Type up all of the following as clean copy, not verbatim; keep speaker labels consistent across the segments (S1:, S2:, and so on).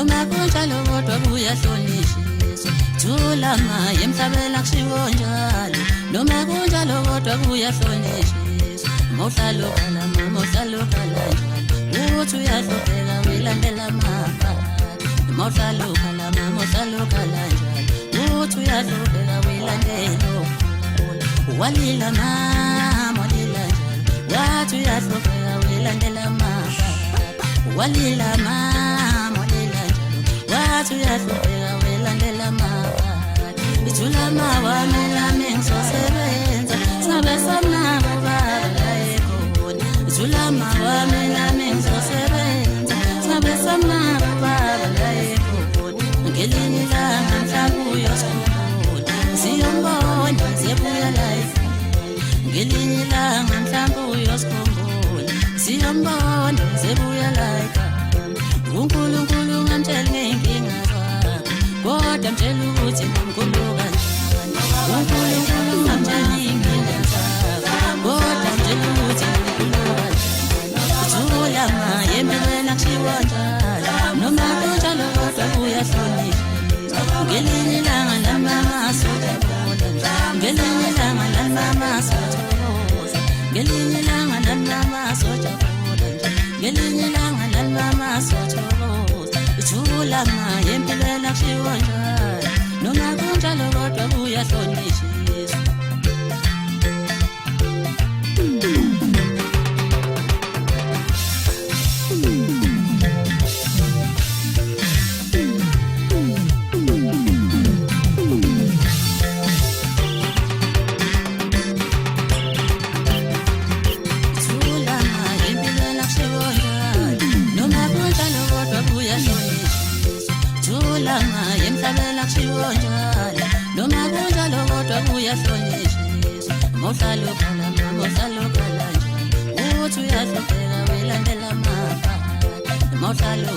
S1: noma kunjalo kodwa kuyahlonishwa thulama emhlabeni akushiwo njalo noma kunjalo kodwa kuyahlonishwa mohlalo khala njalo uthi uyahlupheka wilandela amaphakathi mohlalo khala njalo uthi uyahlupheka wilandela walila mama walila njalo wathi uyahlupheka wilandela amaphakathi walila mama walila njalo wathi uyahlupheka wilandela amaphakathi ithulama wamela mengizosebenza sabe samnabo baba Zulama wamela mengizosebenza sabe samnabo baba la ekhona ngelinye ilanga mhlawumbe uyosikhumbula siyombona siyabuya la ngelinye ilanga mhlawumbe uyosikhumbula siyombona siyabuya la uNkulunkulu ngamtshela ngenkinga zakho kodwa mtshela ukuthi ngumkhulu kanjani uNkulunkulu ngamtshela inkinga zakho kodwa mtshela ukuthi Zulama yempilweni akushiwo njalo noma kunjalo kodwa kuyahlonishwa ngelinye ilanga lamama sothokoza ngelinye ilanga lamama sothokoza ngelinye ilanga lamama sothokoza ngelinye ilanga lamama sothokoza Zulama yempilweni akushiwo njalo noma kunjalo kodwa kuyahlonishwa Mohlalo khala njalo uthi uyahlupheka wilandela amaphakathi mohlalo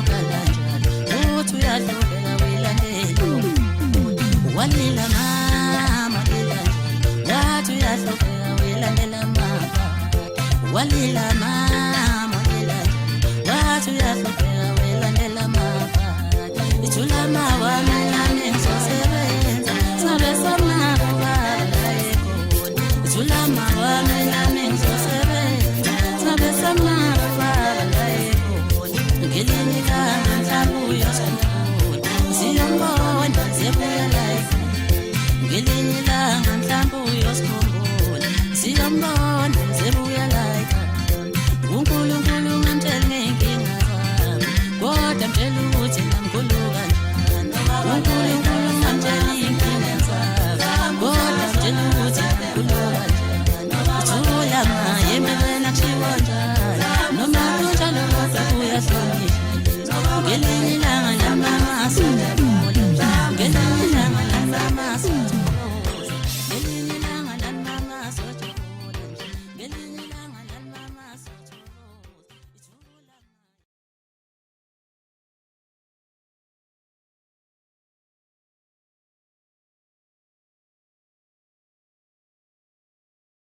S1: khala njalo uthi uyahlupheka wilandela walila mama walila njalo wathi uyahlupheka wilandela amaphakathi walila mama walila njalo wathi uyahlupheka wilandela amaphakathi ithulama wamela mengizosebenza sabe samnabo Zulama wamela mengizosebenza sabe samnabo baba la ekhona ngelinye ilanga mhlawumbe uyosikhumbula siyombona siyabuya la ngelinye ilanga mhlawumbe uyosikhumbula siyombona siyabuya la uNkulunkulu ngamtshela ngenkinga zakho kodwa mtshela